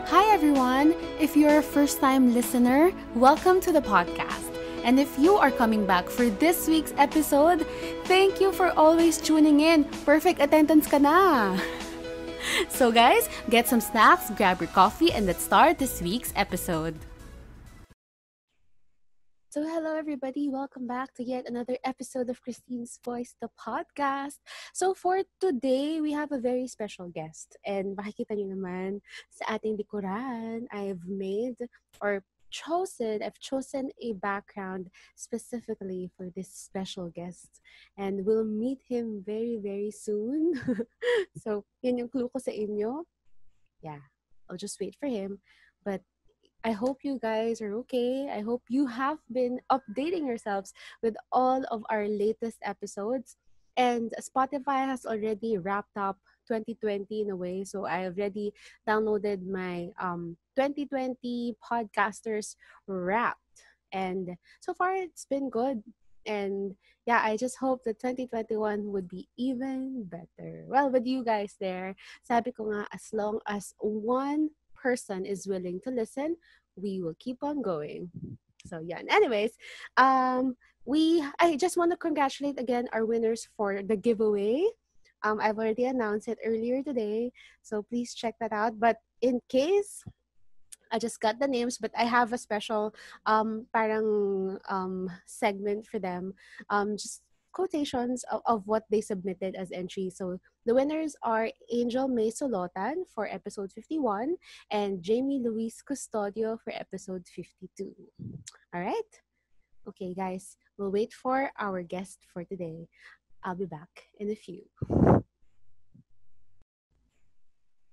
Hi everyone! If you're a first-time listener, welcome to the podcast. And if you are coming back for this week's episode, thank you for always tuning in. Perfect attendance ka na! So guys, get some snacks, grab your coffee, and let's start this week's episode. So hello everybody, welcome back to yet another episode of Kristine's Voice, the podcast. So for today, we have a very special guest. And makikita nyo naman sa ating likuran, I've chosen a background specifically for this special guest. And we'll meet him very, very soon. So yun yung clue ko sa inyo. Yeah, I'll just wait for him. But I hope you guys are okay. I hope you have been updating yourselves with all of our latest episodes. And Spotify has already wrapped up 2020 in a way. So I already downloaded my 2020 podcasters wrapped. And so far it's been good. And yeah, I just hope that 2021 would be even better. Well, with you guys there, sabi ko nga, as long as one person is willing to listen, we will keep on going. So yeah. Anyways, I just want to congratulate again our winners for the giveaway. I've already announced it earlier today, so please check that out. But in case I just got the names, but I have a special segment for them. Just quotations of what they submitted as entries. So the winners are Angel May Solotan for episode 51 and Jamie Luis Custodio for episode 52. All right? Okay, guys, we'll wait for our guest for today. I'll be back in a few.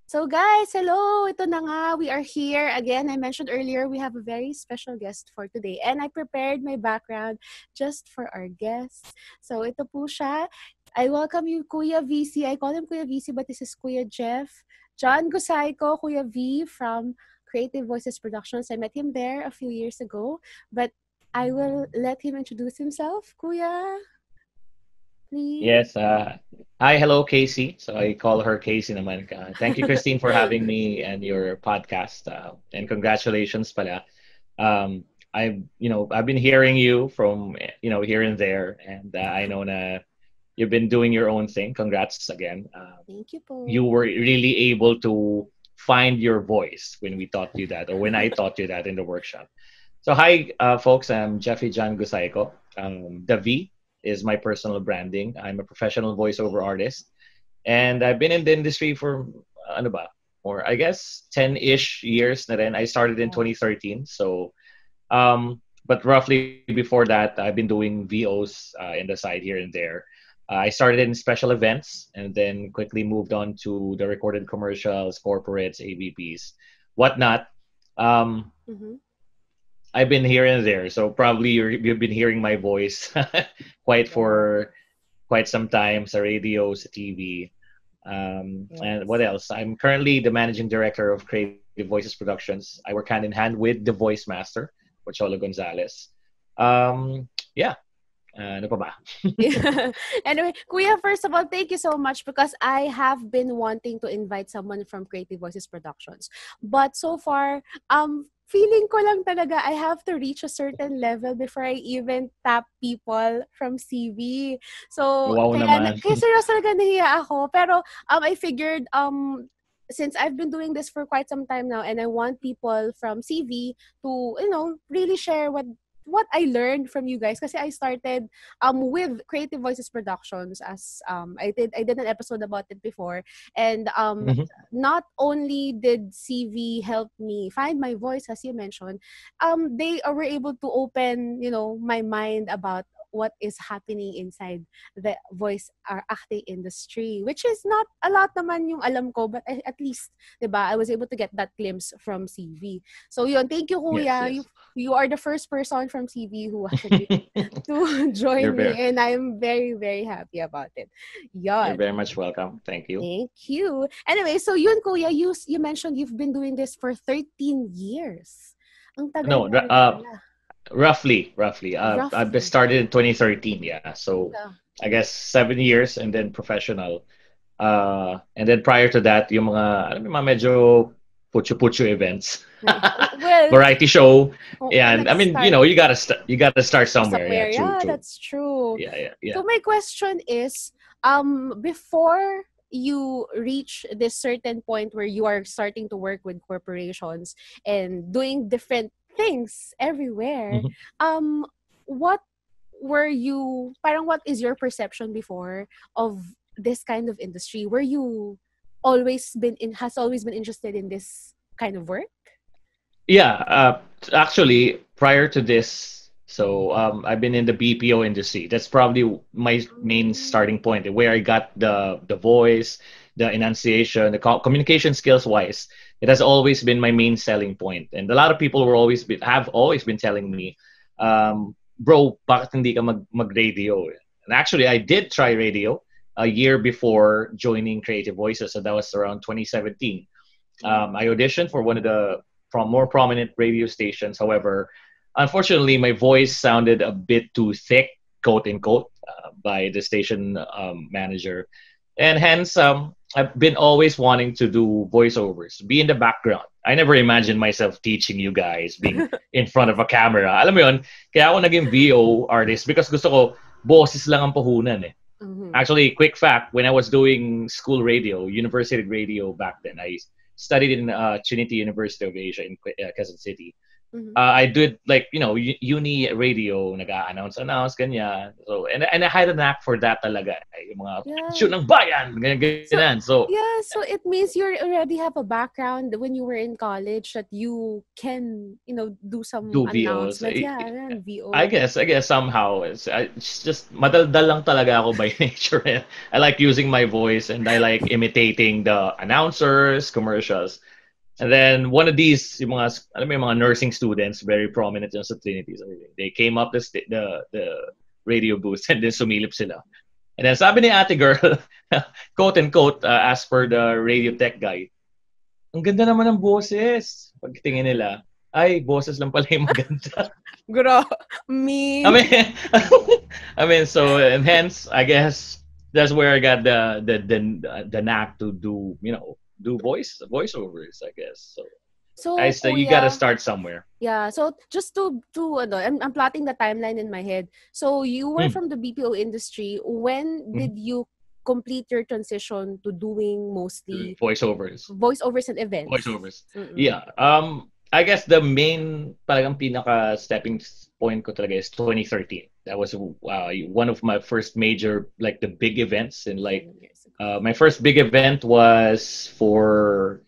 So guys, hello! Ito na nga, we are here. Again, I mentioned earlier, we have a very special guest for today. And I prepared my background just for our guests. So ito po siya. I welcome you, Kuya VC. I call him Kuya VC, but this is Kuya Jeff. John Gusayko, Kuya V from Creative Voices Productions. I met him there a few years ago. But I will let him introduce himself. Kuya, please. Yes. Hi, hello, Casey. So I call her Casey naman. Thank you, Kristine, for having me and your podcast. And congratulations, pala. I've been hearing you from here and there, and I know na you've been doing your own thing. Congrats again. Thank you po. You were really able to find your voice when we taught you that, or when I taught you that in the workshop. So hi, folks. I'm Jeffrey John Gusayko. The V is my personal branding. I'm a professional voiceover artist, and I've been in the industry for ano ba, or I guess 10-ish years na rin. I started in 2013, so but roughly before that, I've been doing VOs in the side here and there. I started in special events and then quickly moved on to the recorded commercials, corporates, AVPs, whatnot. Mm-hmm. I've been here and there, so probably you've been hearing my voice for quite some time, sa radio, sa TV. And what else? I'm currently the managing director of Creative Voices Productions. I work hand in hand with the voice master, Cholo Gonzalez. Yeah. Ano pa ba? Anyway, Kuya, first of all, thank you so much because I have been wanting to invite someone from Creative Voices Productions. But so far, feeling ko lang talaga I have to reach a certain level before I even tap people from CV. So, Wow naman. kaya seryoso talaga nahiya ako. Pero, I figured, since I've been doing this for quite some time now and I want people from CV to, really share what I learned from you guys kasi I started with Creative Voices Productions as I did an episode about it before, and Mhm. not only did CV help me find my voice as you mentioned, they were able to open my mind about what is happening inside the voice acting industry, which is not a lot naman yung alam ko, but at least, diba, I was able to get that glimpse from CV. So yun, thank you, Yes, Kuya. yes. You are the first person from CV who has agreed to You're join me, very, and I'm very, very happy about it. you're Yun. very much welcome. Thank you. Thank you. Anyway, so yun, Kuya, you mentioned you've been doing this for 13 years. Ang tagal No, na rin pala. roughly. I've Roughly. started in 2013, yeah. So Yeah. I guess 7 years and then professional. And then prior to that, yung mga, alam mo, mga medyo pucho pucho events, Well, variety show. why And not I mean, start you gotta start somewhere. Yeah, somewhere? true, Yeah, true. that's true. Yeah, yeah, yeah. So my question is, before you reach this certain point where you are starting to work with corporations and doing different things everywhere, Mhm. um, what were you, parang what is your perception before of this kind of industry? Were you has always been interested in this kind of work? Yeah, actually, prior to this, so I've been in the BPO industry. That's probably my main Mm. starting point, where I got the voice, the enunciation, the communication skills wise. It has always been my main selling point, and a lot of people have always been telling me, "Bro, bakit hindi ka mag radio?" And actually, I did try radio a year before joining Creative Voices, so that was around 2017. I auditioned for one of the from more prominent radio stations. However, unfortunately, my voice sounded a bit too thick, quote unquote, by the station manager, and hence I've been always wanting to do voiceovers, be in the background. I never imagined myself teaching you guys, being in front of a camera. Alam mo yun, kaya ako naging VO artist because gusto ko boses lang ang puhunan eh. Mhm. Actually, quick fact: when I was doing school radio, university radio back then, I studied in Trinity University of Asia in Quezon City. Mhm. I did like uni radio, nag-announce, ganyan. So and I had a knack for that talaga. Yung mga Yeah. shoot ng bayan, So ganyan. So yeah, so it means you already have a background when you were in college that you can, do some do VOs. announcements. Yeah, and I VO. guess somehow it's just madaldal lang talaga ako by nature. I like using my voice and I like imitating the announcers, commercials. And then one of these, yung mga, alam mo yung mga nursing students, very prominent dyan sa Trinity. So they came up the radio booth and then sumilip sila. And then sabi ni ate girl, quote unquote, as per the radio tech guy, ang ganda naman ng boses. Pagtingin nila, ay, boses lang pala yung maganda. Gro, I mean. mean, I mean, so and hence, I guess that's where I got the knack to do, do voiceovers. I guess so. I So, say you got to kuya, start somewhere. yeah. So, just to ano, I'm plotting the timeline in my head. So, you were Mm. from the BPO industry. When Mm. did you complete your transition to doing mostly Voiceovers. voiceovers and events? Voiceovers. Mm-mm. Yeah. I guess the main talagang pinaka stepping point ko talaga is 2013. That was one of my first major like the big events and like 7 years ago. my first big event was for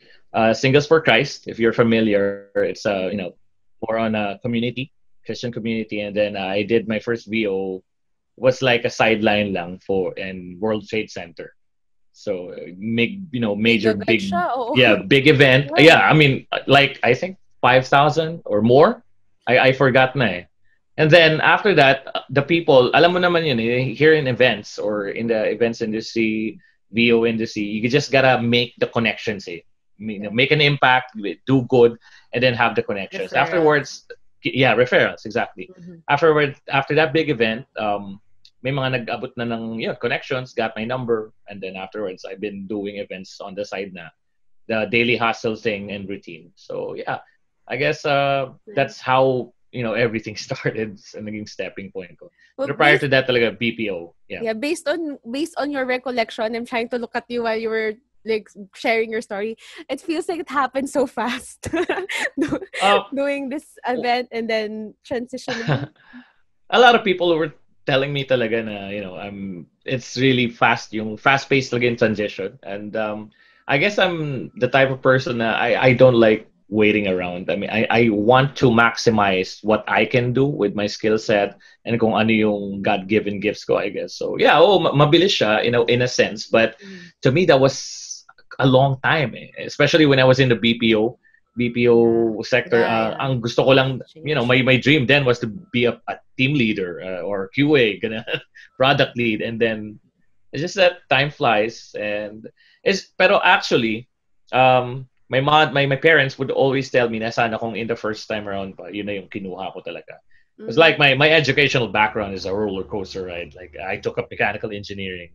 Singles for Christ. If you're familiar, it's more on a community, Christian community, and then I did my first VO was like a sideline lang for and World Trade Center. So major Big big siya, oo. yeah big event. Yeah, Wow. I mean like I think 5,000 or more. I forgot na eh. And then after that, the people, alam mo naman yun, here in events or in the events industry, VO industry, you just gotta make the connections. Eh. Yeah. Make an impact, do good, and then have the connections. Referrals. Afterwards, yeah, referrals exactly. Mhm. After that big event, may mga nag-abot na ng connections, got my number, and then afterwards, I've been doing events on the side na the daily hustle thing and routine. So yeah, I guess that's Nice. how everything started sa naging stepping point ko. Well, Pero prior to based that talaga BPO. Yeah. yeah, based on your recollection, I'm trying to look at you while you were like sharing your story. It feels like it happened so fast. Do- Uh, Doing this event and then transitioning. a lot of people were telling me talaga na it's really fast yung fast paced talaga yung transition and I guess I'm the type of person na I don't like waiting around. I mean I want to maximize what I can do with my skill set and kung ano yung God-given gifts ko I guess. So yeah, mabilis siya in a sense, but Mm. to me that was a long time especially when I was in the Yeah. BPO sector. Yeah, yeah. Ang gusto ko lang, Change. my dream then was to be a team leader or QA, gonna product lead, and then it's just that time flies, and pero actually, my parents would always tell me na sana kung in the first time around pa, yun na yung kinuha ko talaga. It's Mm. like my educational background is a roller coaster ride. Like I took up mechanical engineering.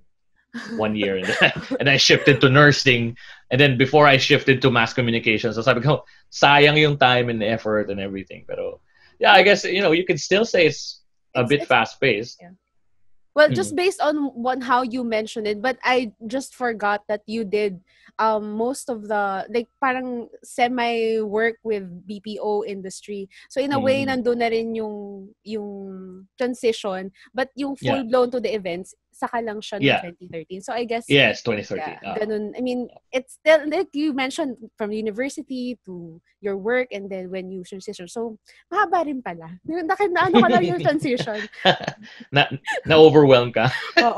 1 year, and then and I shifted to nursing, and then before I shifted to mass communication. So sabi ko, sayang yung time and effort and everything. Pero yeah, I But guess you can still say it's a bit it's fast paced. yeah. Well, Mm-hmm. just based on how you mentioned it, but I just forgot that you did most of the like parang semi work with BPO industry. So in a way Mm-hmm. nandun na rin yung transition, but yung Yeah, full blown to the events saka lang siya noong yeah, 2013. So I guess yes, 2013. yeah, ganun. I mean, it's still like you mentioned from university to your work and then when you transition. So mahaba rin pala. Na ano ka lang yung transition. na na overwhelm ka. Oo.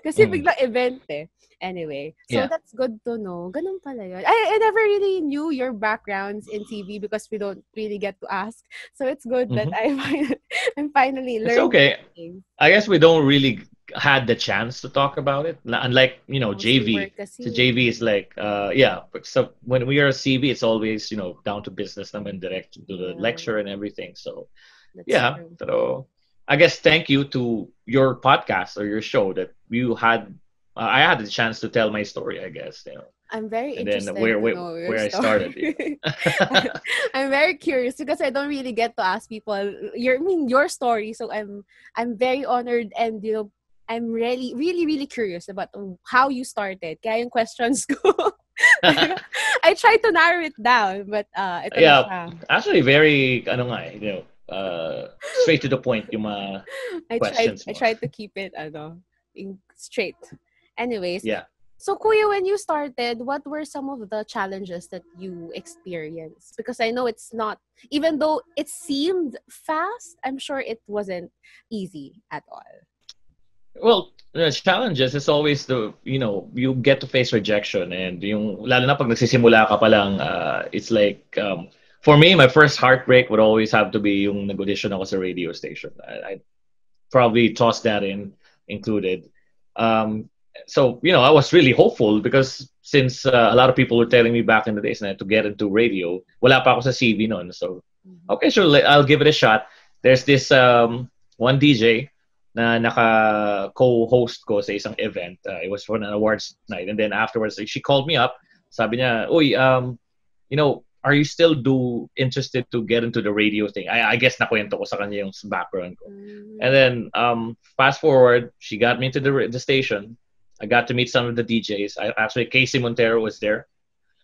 Kasi Mm. biglang event eh. Anyway, so Yeah. that's good to know. Ganun pala yun. I never really knew your backgrounds in TV because we don't really get to ask. So it's good that Hmm. I'm finally It's learning okay. things. I guess we don't really had the chance to talk about it. Unlike Mostly JV. work So kasi. JV is like yeah. So when we are CV, it's always down to business naman, direct to the Yeah, lecture and everything. So that's yeah. true. So I guess thank you to your podcast or your show that you had. I had the chance to tell my story. I guess I'm very and then interested to know your where I started. story. Yeah. I'm very curious because I don't really get to ask people your story. So I'm very honored and I'm really really really curious about how you started. Kaya yung questions ko. I tried to narrow it down, but ito na Yeah, siya. actually very ano nga straight to the point yung mga questions I mo. tried to keep it straight. Anyways, Yeah. so Kuya, when you started, what were some of the challenges that you experienced? Because I know it's not, even though it seemed fast, I'm sure it wasn't easy at all. Well, the challenges is always you get to face rejection, and yung lalo na pag nagsisimula ka pa lang, it's like for me my first heartbreak would always have to be yung nag-audition ako sa radio station. I probably tossed that included. Um, so I was really hopeful because since a lot of people were telling me back in the days na to get into radio, wala pa ako sa CV noon. So Mhm. okay, sure, I'll give it a shot. There's this one DJ na naka co-host ko sa isang event. It was for an awards night, and then afterwards she called me up. Sabi niya, "Uy, are you still interested to get into the radio thing?" I guess nakwento ko sa kanya yung background ko. And Mm, then fast forward, she got me into the station. I got to meet some of the DJs. Actually, Casey Montero was there.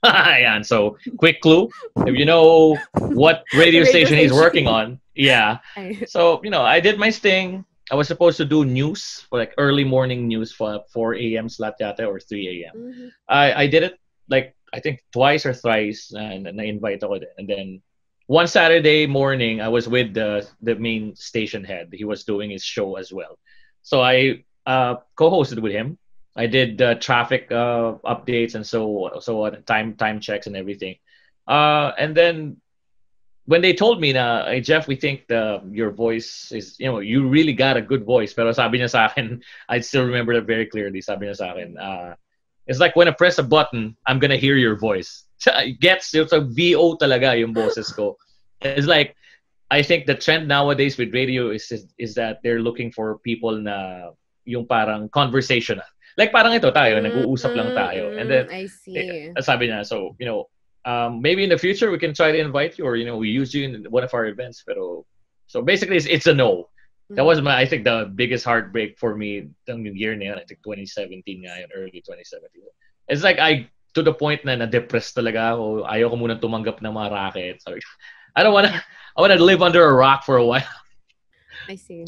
And so quick clue, if you know what the radio radio station he's working station. on, yeah. I, So I did my sting. I was supposed to do news for like early morning news for 4 a.m. slot yata or 3 a.m. mhm. I did it like I think twice or thrice, and na-invite ako din. And then one Saturday morning, I was with the main station head. He was doing his show as well, so I co-hosted with him. I did traffic updates and so on, time checks and everything. And then when they told me na, hey, Jeff, we think your voice is, you really got a good voice. Pero sabi niya sa akin, I still remember that very clearly. Sabi niya sa akin, it's like when I press a button, I'm gonna hear your voice. It's a VO talaga yung boses ko. It's like, I think the trend nowadays with radio is that they're looking for people na yung parang conversational. Like parang ito tayo, nag-uusap lang tayo. And then, I see. sabi niya, so, maybe in the future we can try to invite you or, we use you in one of our events. Pero, so basically it's a no. That was I think the biggest heartbreak for me yung year na yun. I think 2017 nga yun, early 2017. It's like to the point na na-depressed talaga ako. Ayaw ko munang tumanggap ng mga racket. Sorry. I wanna live under a rock for a while. I see.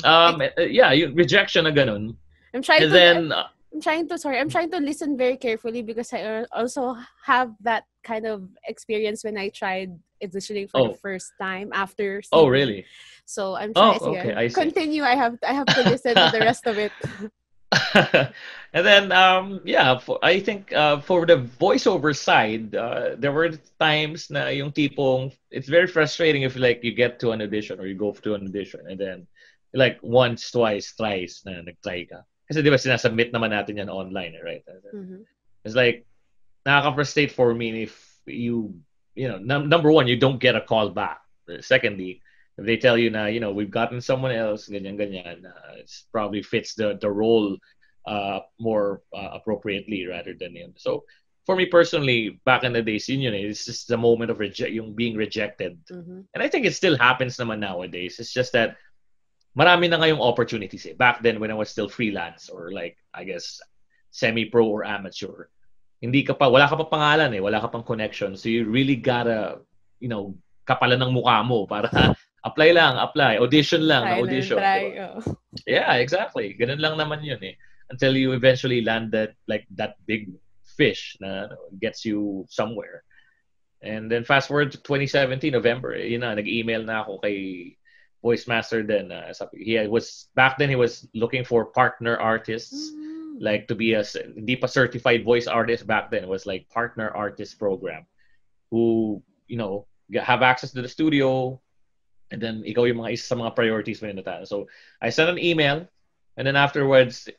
Yeah, yung rejection na ganun. I'm trying And to then, I'm trying to listen very carefully because I also have that kind of experience when I tried auditioning for the oh, first time after oh, CV. really? So I'm trying. Oh, okay, Sige, I see. continue. I have to listen to the rest of it. And then yeah, I think for the voiceover side, there were times na yung tipong it's very frustrating if like you get to an audition or you go to an audition and then like once, twice, thrice na nag-try ka. Kasi di ba sinasubmit naman natin yan online, right? Mm-hmm. It's like nakaka-frustrate for me if number one, you don't get a call back. Secondly, if they tell you na, we've gotten someone else, ganyan, ganyan, it probably fits the role more appropriately rather than yun. So for me personally, back in the days, yun, it's just the moment of yung being rejected. Mm-hmm. And I think it still happens naman nowadays. It's just that marami na ngayong opportunities eh. Back then when I was still freelance or like, I guess, semi-pro or amateur, wala ka pa pangalan eh, wala ka pang connection. So you really gotta, kapalan ng mukha mo para apply lang, apply. Audition lang, na Try na audition, di try. ba? Yeah, exactly. Ganun lang naman yun eh. Until you eventually land that big fish na gets you somewhere. And then fast forward to 2017 November, nag-email na ako kay Voice Master then. Back then he was looking for partner artists, like to be hindi pa certified voice artist back then. It was like partner artist program who have access to the studio, and then ikaw yung isa sa mga priorities mo yun. So I sent an email, and then afterwards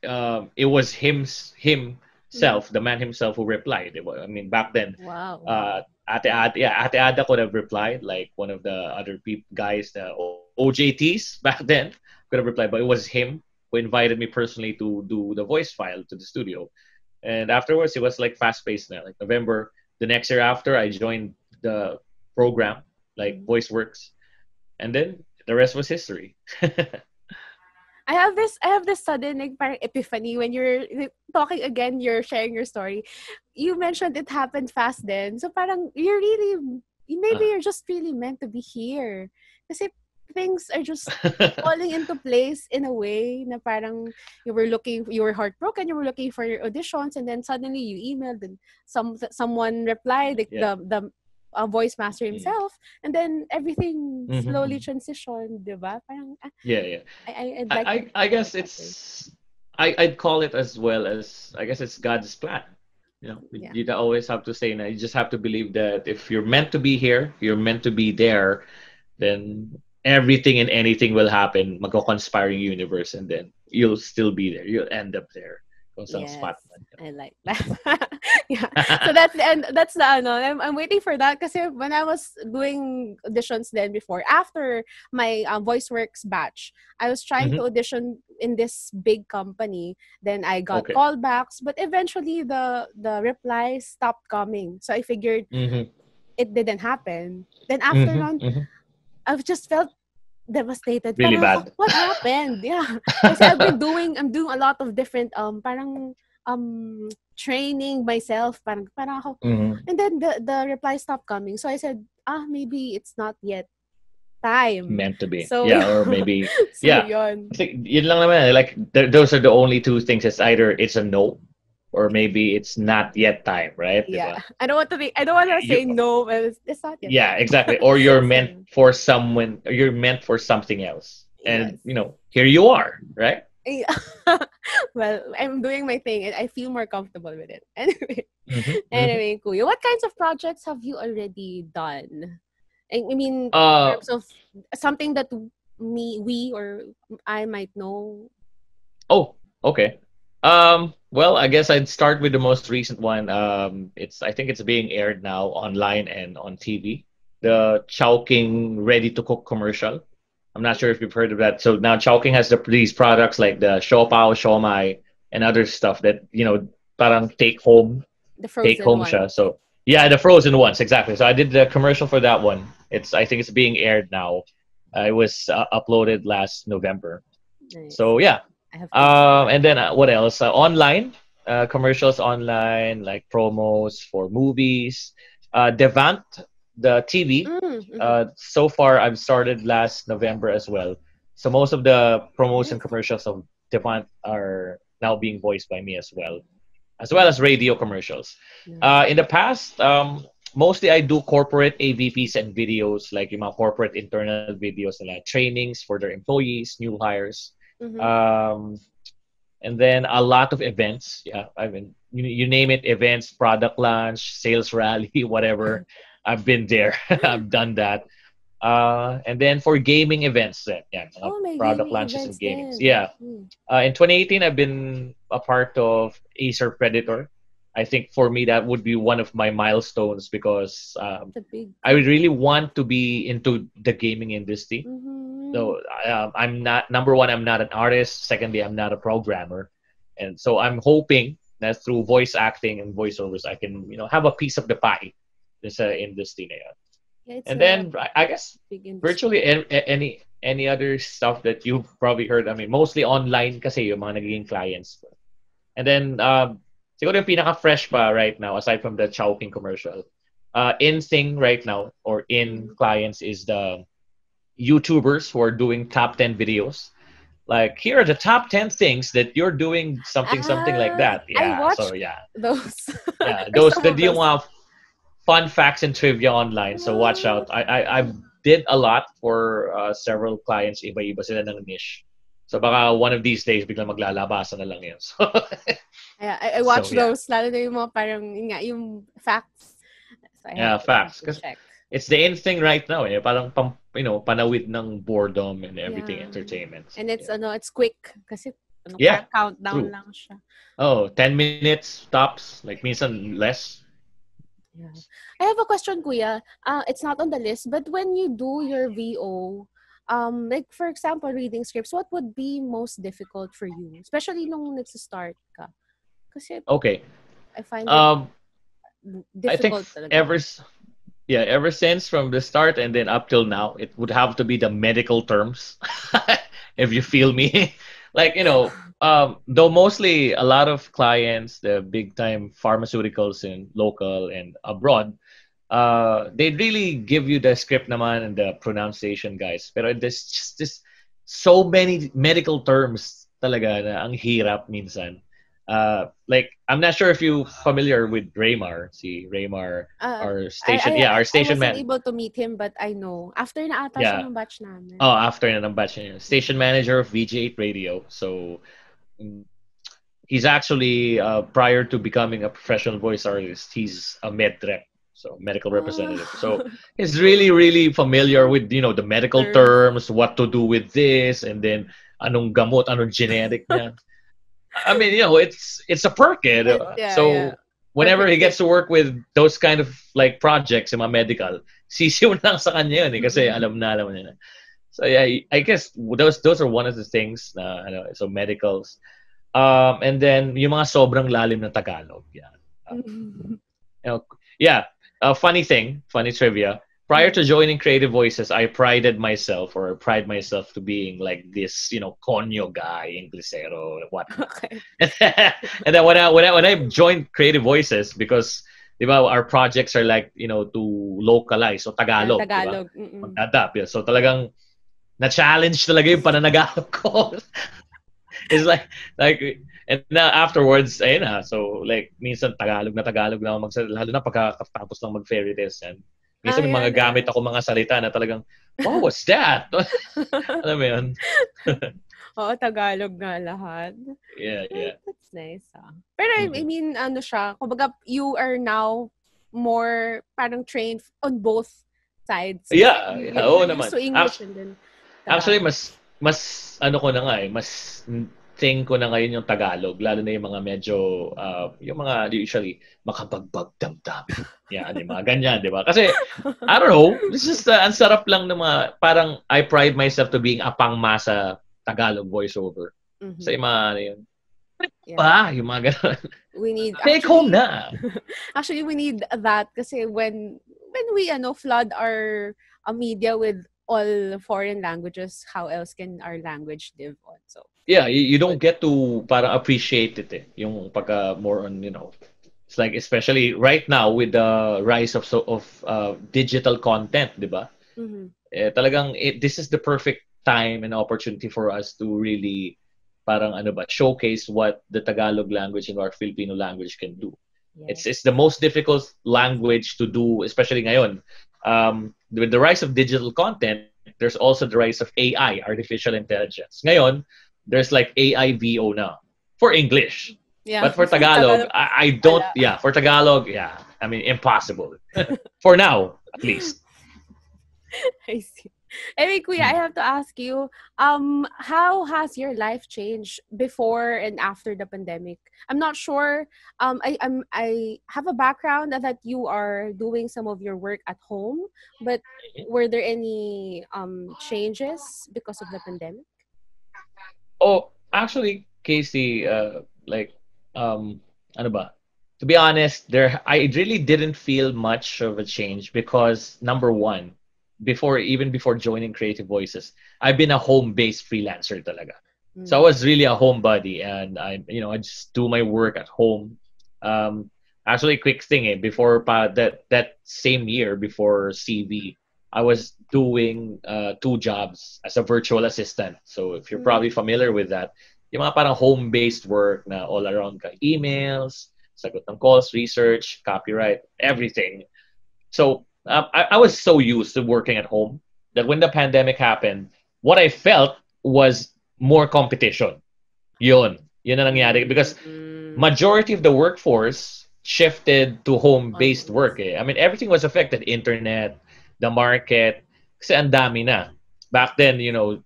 it was himself, the man himself, who replied. I mean, back then, wow. Ate Ada could have replied, like one of the other guys, the OJTs back then could have replied, but it was him who invited me personally to do the voice file to the studio. And afterwards, it was like fast paced now. Like November, the next year after, I joined the program, like Voiceworx, and then the rest was history. I have this sudden like parang epiphany when you're talking again, you're sharing your story. You mentioned it happened fast then. So parang maybe you're just really meant to be here. Kasi things are just falling into place in a way na parang you were heartbroken, you were looking for your auditions, and then suddenly you emailed and someone replied, like the voice master himself, and then everything slowly transitioned, diba? Parang, yeah. I'd like I guess it's I'd call it as well as, I guess, it's God's plan. You don't always have to say that. You just have to believe that if you're meant to be here, you're meant to be there, then everything and anything will happen. Magko-conspire yung universe, and then you'll still be there. You'll end up there. Yes, I like that. Yeah. So that's the I'm waiting for that kasi when I was doing auditions then before, after my Voiceworx batch, I was trying to audition in this big company. Then I got callbacks, but eventually the replies stopped coming. So I figured it didn't happen. Then after I've just felt devastated. Really Parang, bad. what happened? Yeah. Kasi I'm doing a lot of different parang training myself. Parang ako. And then the reply stopped coming. So I said, maybe it's not yet time. Meant to be. So, yeah, or maybe so yun. I think yun lang naman, like those are the only two things. It's either it's a no, or maybe it's not yet time, right? Yeah. Diba? I don't want to say no, but it's not yet time. Exactly. Or you're meant for someone, or you're meant for something else. And here you are, right? Yeah. Well, I'm doing my thing and I feel more comfortable with it. Anyway, Kuya, what kinds of projects have you already done? I mean, in terms of something that we or I might know. Oh, okay. Well, I guess I'd start with the most recent one. I think it's being aired now online and on TV. The Chowking ready to cook commercial. I'm not sure if you've heard of that. So now Chowking has these products like the Siopao, Siomai, and other stuff that parang take home one. Siya. So yeah, the frozen ones, exactly. So I did the commercial for that one. I think it's being aired now. It was uploaded last November. Nice. So yeah. And then what else? Online commercials online, like promos for movies. Devant, the TV. So far, I've started last November as well. So most of the promos and commercials of Devant are now being voiced by me as well as radio commercials. In the past, mostly I do corporate AVPs and videos, like yung mga corporate internal videos, like trainings for their employees, new hires. And then a lot of events. Yeah, I mean, you name it, events, product launch, sales rally, whatever. I've been there. I've done that. And then for gaming events, product launches and gaming. Yeah. In 2018, I've been a part of Acer Predator. I think for me that would be one of my milestones because I would really want to be into the gaming industry. So I'm not, number one, I'm not an artist. Secondly, I'm not a programmer. And so I'm hoping that through voice acting and voiceovers, I can have a piece of the pie this industry na yan. Yeah, it's And a then I guess big virtually industry. any other stuff that you've probably heard. I mean, mostly online kasi yung mga nagiging clients. And then siguro yung pinaka-fresh pa right now, aside from the Chowking commercial, in thing right now or in Mhm. clients is the YouTubers who are doing top 10 videos. Like, here are the top 10 things that you're doing, something like that. I Yeah. So watched yeah, those yeah. or Those some the of yung those. mga fun facts and trivia online. So watch Ah, out. I did a lot for several clients. Iba-iba sila ng niche. So baka one of these days biglang maglalabasan na lang yun. I So watch yeah. those, lalo na yung mga parang, yun nga, yung facts. So Yeah, I have facts. to 'Cause check. it's the in thing right now. Eh. Parang panawid ng boredom and everything Yeah. entertainment. So, And it's, yeah. it's quick. Kasi, Yeah, parang countdown true. lang siya. Oh, 10 minutes tops. Like minsan less. Yeah. I have a question, Kuya. It's not on the list, but when you do your VO, like for example, reading scripts, what would be most difficult for you? Especially nung nagsa-start ka. Kasi Okay. I find it Um, I think difficult talaga. ever since from the start and then up till now, it would have to be the medical terms, if you feel me. Like, though mostly a lot of clients, the big time pharmaceuticals in local and abroad, they really give you the script naman and the pronunciation, guys. Pero there's just this so many medical terms talaga na ang hirap minsan. Like, I'm not sure if you familiar with Raymar, si Raymar, Uh, our station, yeah, our I station wasn't man, able to meet him, but I know. After na ata siya yeah. ng batch namin. Oh, after na ng batch niya, station Mm. manager of VG8 Radio. So mm, he's actually prior to becoming a professional voice artist, he's a med rep, so medical representative. So Ah. he's really, really familiar with the medical Terms. terms, what to do with this, and then anong gamot, anong generic niya. I mean, it's a perk, eh, di ba? Yeah, yeah. So whenever Perfect he fit. gets to work with those kind of like projects in my medical, sisiw lang sa kanya yun, eh, kasi alam niya na. So yeah, I guess those are one of the things na so medicals. And then yung mga sobrang lalim ng Tagalog. Yeah. You know, yeah. Funny trivia. Prior to joining Creative Voices, I pride myself to being like this, conyo guy, Inglesero, whatnot. Okay. And then when I joined Creative Voices, because diba, our projects are like, to localize, so Yeah, Tagalog, diba? Tagalog. Mm-mm. Mag-adapt. Yeah. So talagang na-challenge talaga yung pananagalog ko. It's like and now afterwards ayun na, so like minsan Tagalog na ako magsalita, lalo na pagkatapos lang mag-fairy test yan. Minsan may Yeah, mga gamit na. ako mga salita na talagang, wow, what's that? Alam mo yun? Oo, Tagalog nga lahat. Yeah. That's nice, ah. Pero I Mm-hmm. mean, ano siya, kumbaga, you are now more parang trained on both sides. Kasi Yeah, oo you're used naman. to English and then Actually, Tagalog. mas ano ko na nga eh, mas thing ko na ngayon yung Tagalog, lalo na yung mga medyo, yung mga usually makabagbag damdamin. Yan, yung mga ganyan, di ba? Kasi, I don't know, it's just, ang sarap lang ng mga, parang I pride myself to being a pangmasa Tagalog voiceover. Sa Mhm. yung mga, ano yun, Yeah. yung mga ganun. We need Take home actually na. actually we need that kasi when we flood our media with all foreign languages, how else can our language live on? So Yeah, you don't good. get to parang appreciate it eh. Yung pagka more on, it's like especially right now with the rise of digital content, 'di ba? Mm-hmm. Talagang this is the perfect time and opportunity for us to really parang ano ba showcase what the Tagalog language and our Filipino language can do. It's Yes. the most difficult language to do, especially ngayon. With the rise of digital content, there's also the rise of AI, artificial intelligence. Ngayon, there's like AI VO now for English. Yeah. But for For Tagalog, Tagalog, I don't, wala. yeah, for Tagalog, yeah, I mean, impossible. For now, at least. I see. Anyway, Kuya, I Hmm. have to ask you, how has your life changed before and after the pandemic? I'm not sure. I have a background that you are doing some of your work at home, but were there any changes because of the pandemic? Oh, actually, Casey, like ano ba? To be honest, there I really didn't feel much of a change because number one, before joining Creative Voices, I've been a home-based freelancer talaga. So I Mm. was really a homebody, and I just do my work at home. Um, Actually, quick thing, before that same year before CV, I was doing two jobs as a virtual assistant. So if you're Mm. probably familiar with that, yung mga parang home-based work na all around ka, emails, sagot ng calls, research, copyright, everything. So I was so used to working at home that when the pandemic happened, what I felt was more competition. Yun na nangyari because Mm. majority of the workforce shifted to home-based Almost. work. I mean, everything was affected. Internet, the market, kasi ang dami na. Back then,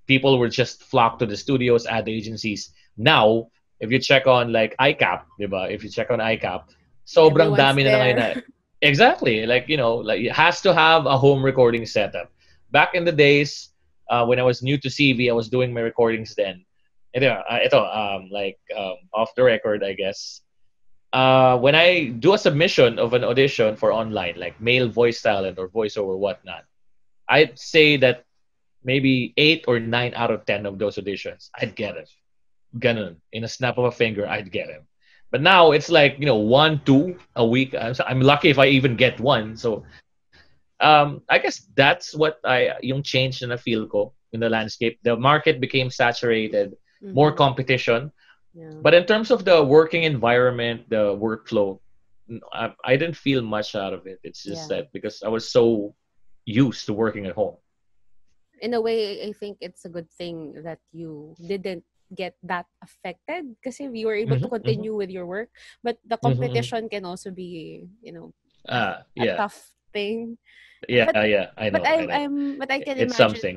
people were just flocked to the studios, ad agencies. Now, if you check on like iCap, diba? If you check on iCap, sobrang Everyone's dami na there. ngayon na. Exactly. Like, like it has to have a home recording setup. Back in the days, when I was new to CV, I was doing my recordings then. Off the record, I guess. When I do a submission of an audition for online, like male voice talent or voiceover, whatnot, I'd say that maybe 8 or 9 out of 10 of those auditions, I'd get it. Ganun. In a snap of a finger, I'd get it. But now it's like, one, two a week. I'm lucky if I even get one. So I guess that's what yung change na feel ko in the landscape. The market became saturated, more Mm-hmm. competition. Yeah. But in terms of the working environment, the workflow, I didn't feel much out of it. It's just Yeah. that because I was so used to working at home. In a way, I think it's a good thing that you didn't get that affected because you were able to Mm-hmm, mm-hmm, continue with your work. But the mm-hmm. competition can also be, a Yeah, tough thing. yeah, But yeah. I know, I know. I can It's imagine something.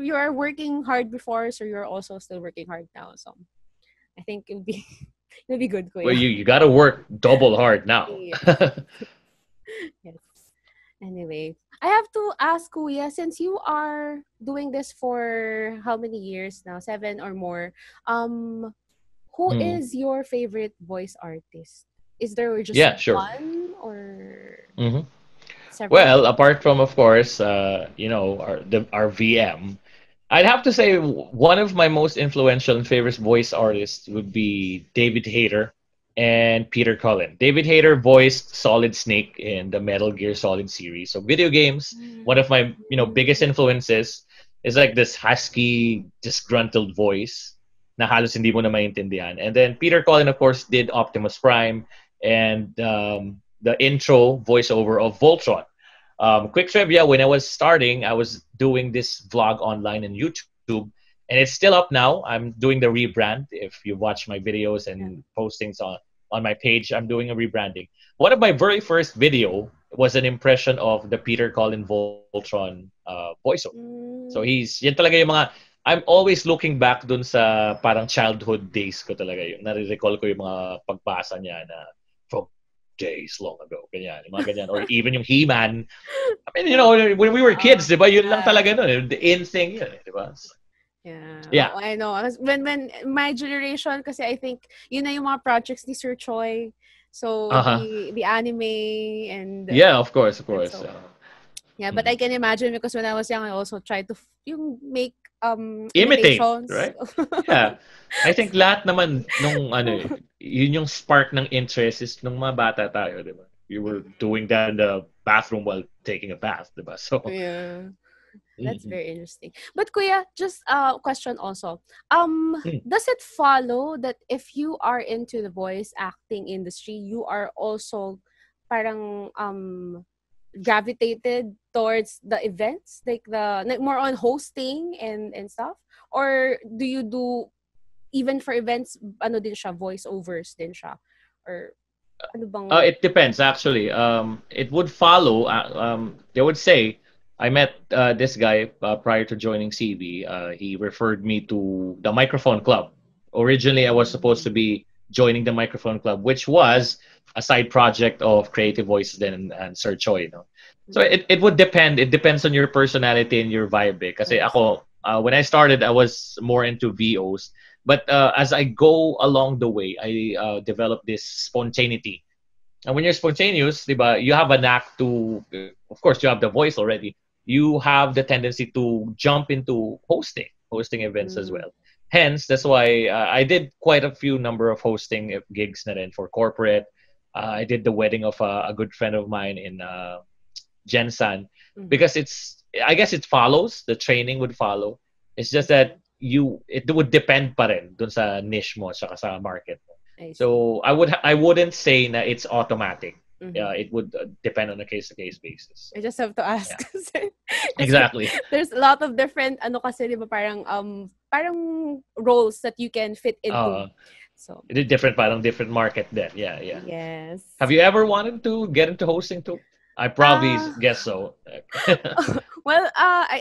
you are working hard before, so you're also still working hard now. So I think it'll be it'll be good, Well, Kuya. you got to work double hard now. Yeah. Yes. Anyway, I have to ask Kuya, since you are doing this for how many years now? 7 or more. Um, who Mm. is your favorite voice artist? Is there just Yeah, sure. one or Hmm. several? Well, apart from, of course, our VM, I'd have to say one of my most influential and favorite voice artists would be David Hayter and Peter Cullen. David Hayter voiced Solid Snake in the Metal Gear Solid series. So video games, one of my biggest Mm. influences is like this husky, disgruntled voice na halos hindi mo na maintindihan. And then Peter Cullen, of course, did Optimus Prime and the intro voiceover of Voltron. Quick trivia: when I was starting, I was doing this vlog online on YouTube, and it's still up now. I'm doing the rebrand. If you watch my videos Yeah. and postings on my page, I'm doing a rebranding. One of my very first video was an impression of the Peter Collin Voltron voiceover. So Mm. he's yan talaga yung mga I'm always looking back dun sa parang childhood days ko talaga yun. Nare-recall ko yung mga pagbasa niya na from days long ago. Ganyan, yung mga ganyan. Or even yung He-Man. I mean, when we were Oo. kids, di ba, yun lang Yeah. talaga nun. The in thing yun, di ba? So, Yeah. yeah. Oh, I know. When my generation, kasi I think yun na yung mga projects ni Sir Choi. So Uh-huh. the anime and Yeah, of course, of and course. so yeah, but I Mhm. can imagine because when I was young, I also tried to yung make Imitate, imitations. right? Yeah. I think lahat naman nung yun yung spark ng interest is nung mga bata tayo, di ba? You were doing that in the bathroom while taking a bath, di ba? So, Yeah. That's mhm. very interesting. But Kuya, just a question also. Mm. Does it follow that if you are into the voice acting industry, you are also parang gravitated towards the events, like more on hosting and stuff? Or do you do even for events, ano din siya, voiceovers din siya? Or ano bang It depends actually. It would follow. They would say, I met this guy prior to joining CB. He referred me to the Microphone Club. Originally, I was supposed to be joining the Microphone Club, which was a side project of Creative Voices then and Sir Choi. So it would depend. It depends on your personality and your vibe. Kasi yes. ako, when I started, I was more into VOs. But as I go along the way, I develop this spontaneity. And when you're spontaneous, diba, you have a knack to, of course, you have the voice already. You have the tendency to jump into hosting events as Mm. well. Hence, that's why I did quite a few number of hosting gigs na rin for corporate. I did the wedding of a good friend of mine in Gensan, Mhm. because I guess it follows, the training would follow. It's I just that see. it would depend pa rin dun sa niche mo saka sa market mo. I see. So I wouldn't say na it's automatic. Mhm. It would depend on a case to case basis. So, I just have to ask yeah, kasi kasi exactly. there's a lot of different ano kasi 'di ba parang roles that you can fit into. Uh, So, it's different, parang different market then. Yeah, yeah. Have yes. you ever wanted to get into hosting too? I probably Ah, guess so. well,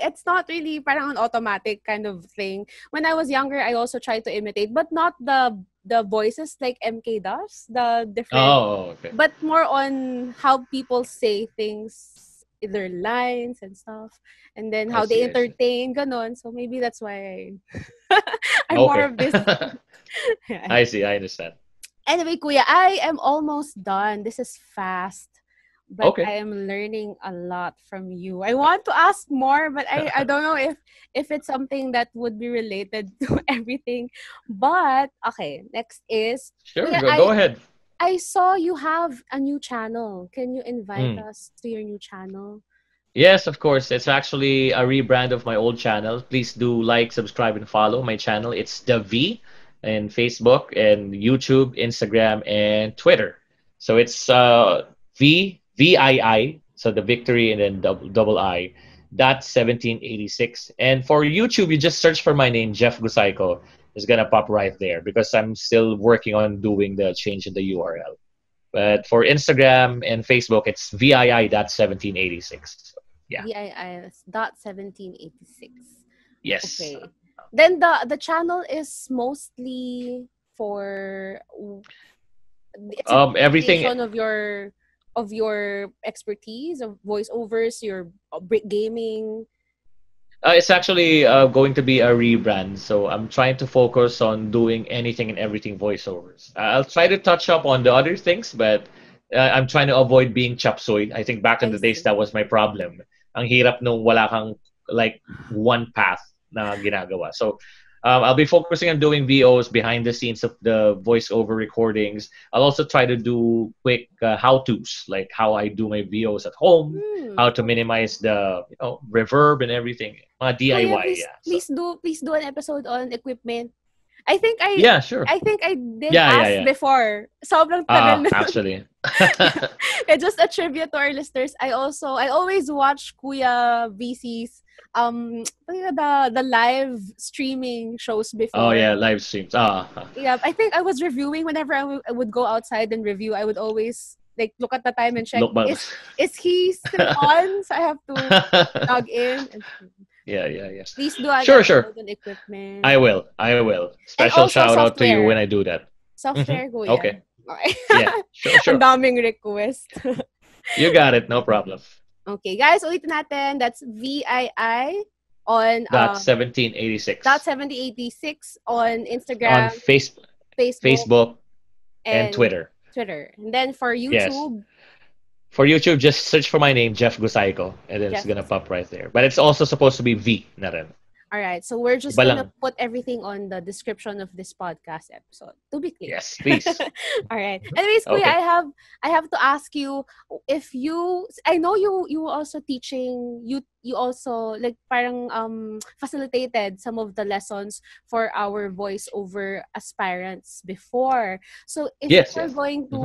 it's not really parang an automatic kind of thing. When I was younger, I also tried to imitate, but not the voices like MK does, the different, Oh, okay. but more on how people say things, their lines and stuff, and then I how they see, I see. entertain, ganon. So maybe that's why I'm more Okay. of this. I see, I understand. Anyway, Kuya, I am almost done. This is fast, but Okay. I am learning a lot from you. I want to ask more, but I don't know if it's something that would be related to everything. But okay, next is Sure, Kuya, go ahead. I saw you have a new channel. Can you invite Mm. us to your new channel? Yes, of course. It's actually a rebrand of my old channel. Please do like, subscribe, and follow my channel. It's the V in Facebook and YouTube, Instagram, and Twitter. So it's VII, so the victory and then double I, dot 1786. And for YouTube, you just search for my name, Jeff Gusayko. It's gonna pop right there because I'm still working on doing the change in the URL. But for Instagram and Facebook, it's VII 1786. So, yeah. VIIS dot 1786. Yes. Okay. Then the channel is mostly for it's a Everything. demonstration of your expertise of voiceovers, your gaming. It's actually going to be a rebrand. So I'm trying to focus on doing anything and everything voiceovers. I'll try to touch up on the other things, but I'm trying to avoid being chop suey. I think back in I the days see. that was my problem. Ang hirap nung wala kang like one path na ginagawa. So I'll be focusing on doing VOs behind the scenes of the voiceover recordings. I'll also try to do quick how-tos, like how I do my VOs at home, how to Okay. minimize the reverb and everything. Mga Kuya, DIY, yeah. So please do an episode on equipment. I think I yeah, sure. I think I did Yeah, yeah, ask yeah. before. Sobrang tagal na. Actually. Yeah, just a tribute to our listeners. I always watch Kuya VC's the live streaming shows Oh before. yeah, live streams. Yeah, I think I was reviewing whenever I would go outside and review. I would always like look at the time and check Look, but is he still on? So I have to log in and yeah, yeah, yeah. please do an Sure, sure. episode on equipment I will. I will. and Special also shout out to you when software. I do that. Software, kuya. Okay. Okay. Yeah. Sure, Ang sure. daming request. You got it. No problem. Okay, guys, ulitin natin. That's VII on Dot 1786 .7086 on on Instagram, Facebook, Facebook and and Twitter. Twitter. And then for Yes. YouTube, For YouTube, just search for my name, Jeff Gusayko, and then it's Jeff gonna Gusayko. pop right there. But it's also supposed to be V na rin. All right, so we're just Iba gonna lang. put everything on the description of this podcast episode to be clear. Yes, please. All right. Anyways, Kuya, Okay. I have to ask you if you I know you also teaching you also like parang facilitated some of the lessons for our voiceover aspirants before. So if you Yes, are yes. going Mhm. to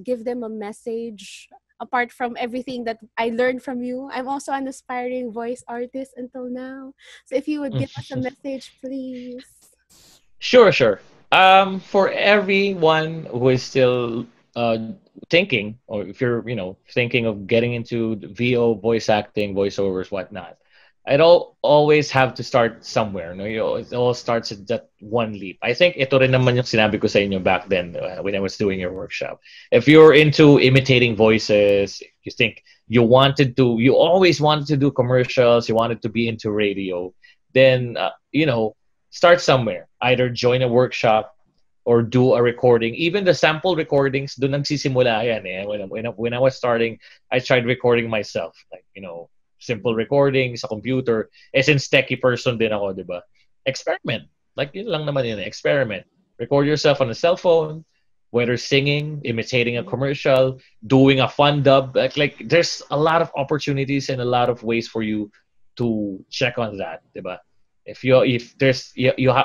give them a message apart from everything that I learned from you, I'm also an aspiring voice artist until now. So if you would give us a message, please. Sure, sure. For everyone who is still thinking, or if you're, thinking of getting into the VO, voice acting, voiceovers, whatnot, it always have to start somewhere. No, it all starts at that one leap. I think ito rin naman yung sinabi ko sa inyo back then when I was doing your workshop. If you're into imitating voices, you think you always wanted to do commercials, you wanted to be into radio, then start somewhere. Either join a workshop or do a recording. Even the sample recordings, doon nagsisimula yan eh. When I was starting, I tried recording myself. Like, simple recording sa computer. Eh, since techie person din ako, di ba? Experiment. Like, yun lang naman yun eh. Experiment. Record yourself on a cell phone, whether singing, imitating a commercial, doing a fun dub. Like there's a lot of opportunities and a lot of ways for you to check on that, di ba? If there's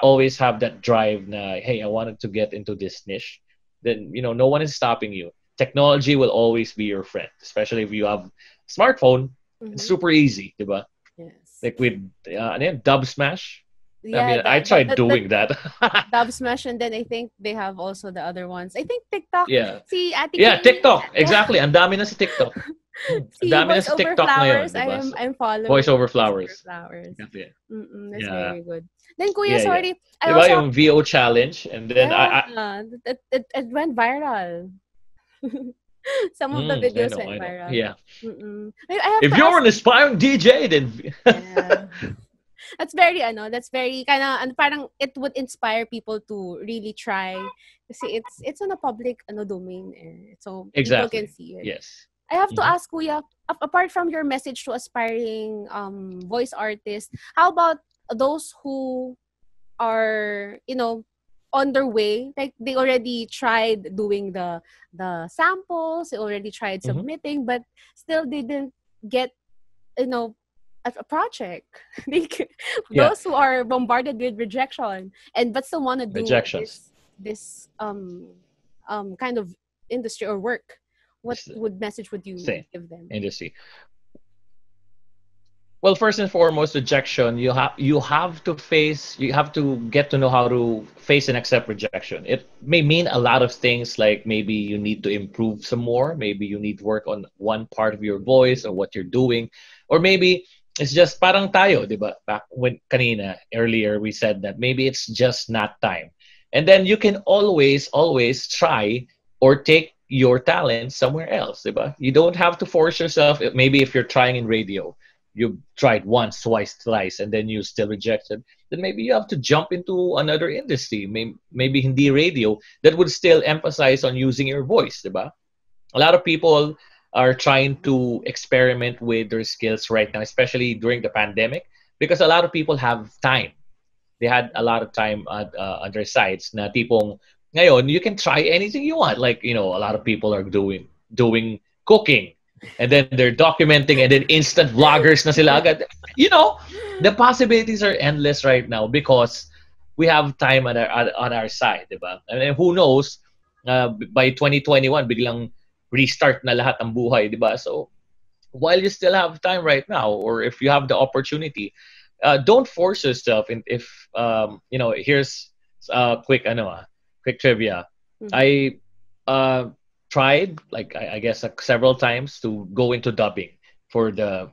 always have that drive na, hey, I wanted to get into this niche, then no one is stopping you. Technology will always be your friend, especially if you have smartphone. It's Mm-hmm. super easy, diba? Yes. Like with Dub Smash. I Yeah, mean, I tried the doing that. Dub Smash, and then I think they have also the other ones. I think TikTok. Yeah. See, Ate Yeah, Kim. TikTok. Yeah. Exactly. Ang dami na sa TikTok. Ang See, dami na sa Voiceover TikTok ngayon, Flowers. 'di ba? I'm following Voice over Voiceover flowers. Flowers. Exactly. That's Yeah. very good. Then, Kuya, Yeah, yeah. sorry, I 'Di ba also have, yung VO challenge and then yeah, I it went viral. Some of the I videos know, went I know. viral. Yeah. I have If to you're ask. an aspiring DJ, then Yeah. That's very kind of, and parang it would inspire people to really try, kasi it's on a public domain eh. So people can exactly. see it. Yes. I have to Hmm. ask, Kuya, apart from your message to aspiring voice artists, how about those who are, on their way, like they already tried doing the samples, they already tried Hmm. submitting, but still didn't get, you know a project. Yeah. Those who are bombarded with rejection and but still want to do Rejections. this kind of industry or work, what It's would message would you same give them? industry. Well, first and foremost, rejection. You have to get to know how to face and accept rejection. It may mean a lot of things, like maybe you need to improve some more, maybe you need to work on one part of your voice or what you're doing, or maybe it's just parang tayo, di ba? Back when kanina earlier we said that maybe it's just not time. And then you can always try or take your talent somewhere else, di ba? You don't have to force yourself. Maybe if you're trying in radio, you tried once, twice, thrice, and then you still rejected, then maybe you have to jump into another industry, maybe hindi radio, that would still emphasize on using your voice, diba? A lot of people are trying to experiment with their skills right now, especially during the pandemic, because a lot of people have time. They had a lot of time on their sites na tipong ngayon you can try anything you want, like a lot of people are doing cooking, and then they're documenting, and then instant vloggers na sila agad. you know the possibilities are endless right now because we have time on our side, diba? And who knows, by 2021 biglang restart na lahat ng buhay, diba? So while you still have time right now, or if you have the opportunity, don't force yourself. And if here's quick quick trivia. Mm-hmm. I uh, tried, like, I guess several times to go into dubbing for the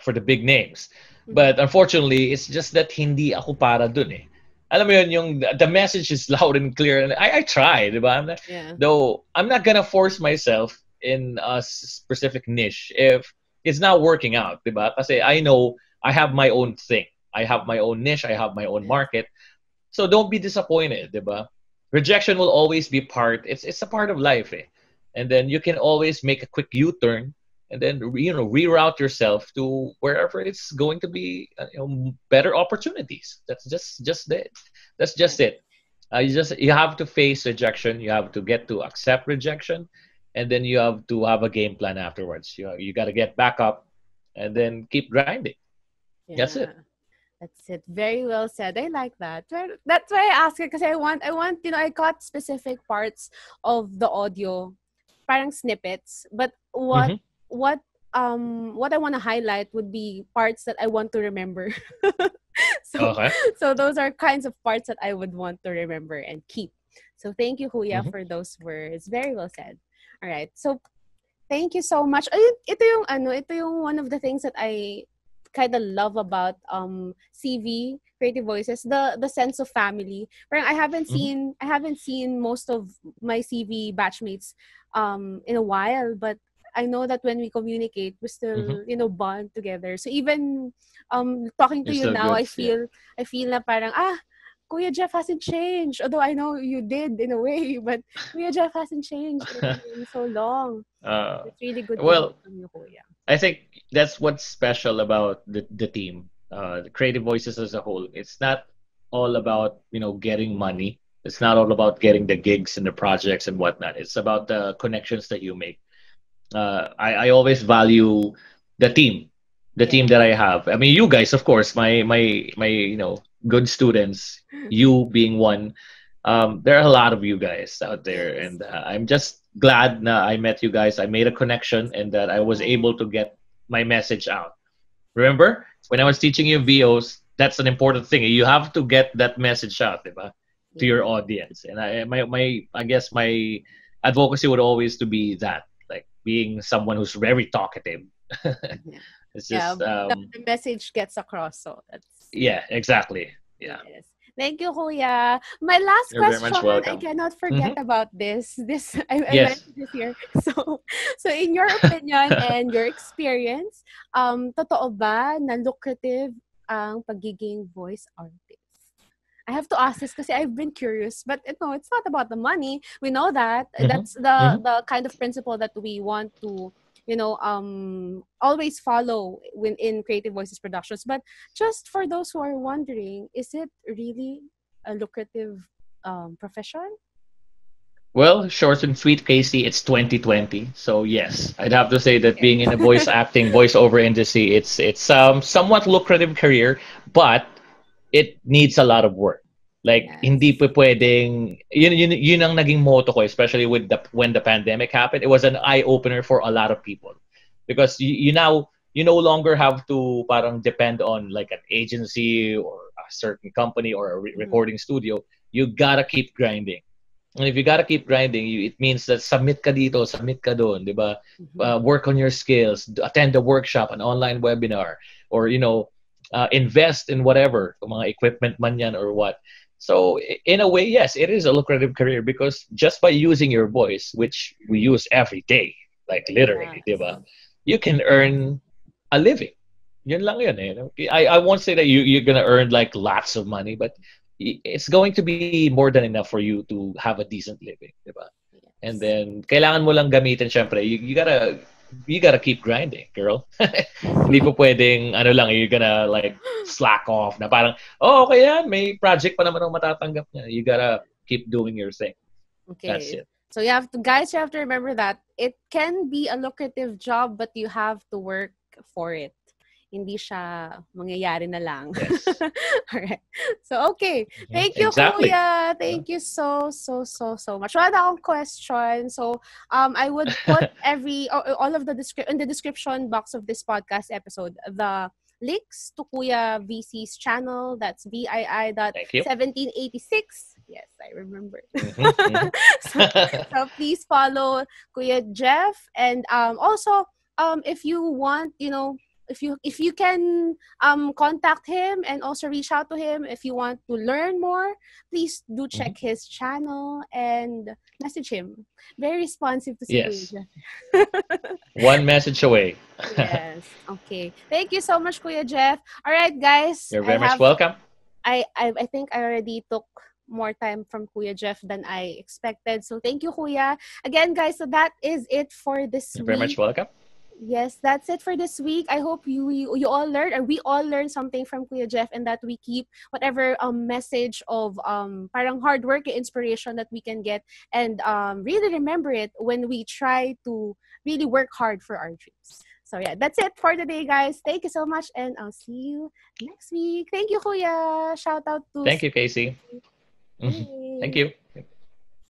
for the big names, Mm-hmm. but unfortunately it's just that hindi ako para dun eh. Alam mo yun, yung the message is loud and clear, and I tried, diba? Yeah. Though I'm not gonna force myself in a specific niche if it's not working out, diba? Kasi I know I have my own thing. I have my own niche. I have my own Yes. market. So don't be disappointed, diba? Rejection will always be part. It's a part of life, eh? And then you can always make a quick U-turn and then reroute yourself to wherever it's going to be better opportunities. That's just it. That's Yeah. just it. You have to face rejection. You have to get to accept rejection, and then you have to have a game plan afterwards. You got to get back up, and then keep grinding. That's it. Yeah. That's it. Very well said. I like that. That's why I asked it, because I want, I got specific parts of the audio, parang snippets, but Mm-hmm. what I want to highlight would be parts that I want to remember. so Okay. so those are kinds of parts that I would want to remember and keep. So thank you, Huya, Mm-hmm. for those words. Very well said. All right. So thank you so much. Ay, ito yung one of the things that I kind of love about CV Creative Voices, the sense of family. Parang Mm-hmm. I haven't seen most of my CV batchmates in a while, but I know that when we communicate, we Mm-hmm. still, bond together. So even talking to You're you still now, good. Yeah. I feel na parang, Kuya Jeff hasn't changed. Although I know you did in a way, but Kuya Jeff hasn't changed in so long. uh, It's really good to hear well, from you, Kuya. I think that's what's special about the team, the Creative Voices as a whole. It's not all about getting money. It's not all about getting the gigs and the projects and whatnot. It's about the connections that you make. I always value the team, the team that Yes. I have. I mean, you guys, of course, my good students. You being one. There are a lot of you guys out there, Yes. and I'm just glad that I met you guys. I made a connection, and that I was able Oh, to get my message out. Remember when I was teaching you VOs? That's an important thing. You have to get that message out, diba, to yeah. your audience. And I guess my advocacy would always to be that, like being someone who's very talkative. Yeah. It's Yeah. just The message gets across. So that's, yeah, exactly. Yeah. yes. Thank you, Kuya. My last You're very question, much I welcome. cannot forget Hmm. about this. This I Yes. mentioned this here. So in your opinion and your experience, totoo ba na lucrative ang pagiging voice artist? I have to ask this because I've been curious, but no, it's not about the money. We know that Hmm. that's the Hmm. the kind of principle that we want to, always follow when in Creative Voices productions. But just for those who are wondering, is it really a lucrative profession? Well, short and sweet, Casey, it's 2020. So yes, I'd have to say that being in a Okay. voice acting, voiceover industry, it's somewhat lucrative career, but it needs a lot of work. Like hindi Yes. pa pwedeng yun ang naging motto ko, especially with the when the pandemic happened. It was an eye opener for a lot of people because you no longer have to parang depend on like an agency or a certain company or a Mhm. recording studio. You gotta keep grinding. And if you gotta keep grinding, it means that submit ka dito, submit ka doon, di ba? Mhm. Work on your skills, attend a workshop, an online webinar, or invest in whatever, mga equipment man yan or what. So in a way, yes, it is a lucrative career because just by using your voice, which we use every day, like literally, di Yes. ba? You can earn a living. Yun lang yun eh. I won't say that you're gonna earn like lots of money, but it's going to be more than enough for you to have a decent living, di ba? And Yes. then kailangan mo lang gamitin syempre. You gotta keep grinding, girl. Hindi po pwedeng ano lang you're gonna like slack off na parang okay yan, may project pa naman ang matatanggap niya. You gotta keep doing your thing. That's Okay. it. So you have to remember that it can be a lucrative job, but you have to work for it. Hindi siya mangyayari na lang. Yes. Alright. So, okay. Mhm. Thank you, Exactly. Kuya. Uh, Thank you so much. Wala na akong question. So, I would put all of the in the description box of this podcast episode, the links to Kuya VC's channel. That's VII dot Thank you. 1786. Yes, I remember. Hmm. Hmm. so, so please follow Kuya Jeff, and also if you want, if you can contact him and also reach out to him if you want to learn more, please do Hmm. check his channel and message him. Very responsive to si Kuya Yes. Jeff. One message away. Yes. Okay. Thank you so much, Kuya Jeff. All right, guys. You're very much welcome. I think I already took more time from Kuya Jeff than I expected. So thank you, Kuya. Again, guys, so that is it for this You're very much week. welcome. Yes, that's it for this week. I hope you all learned, or we all learned something from Kuya Jeff, and that we keep whatever message of parang hard work and inspiration that we can get, and really remember it when we try to really work hard for our dreams. So yeah, that's it for today, guys. Thank you so much, and I'll see you next week. Thank you, Kuya. Shout out to Thank you, Casey. Steve. Thank Yay. you.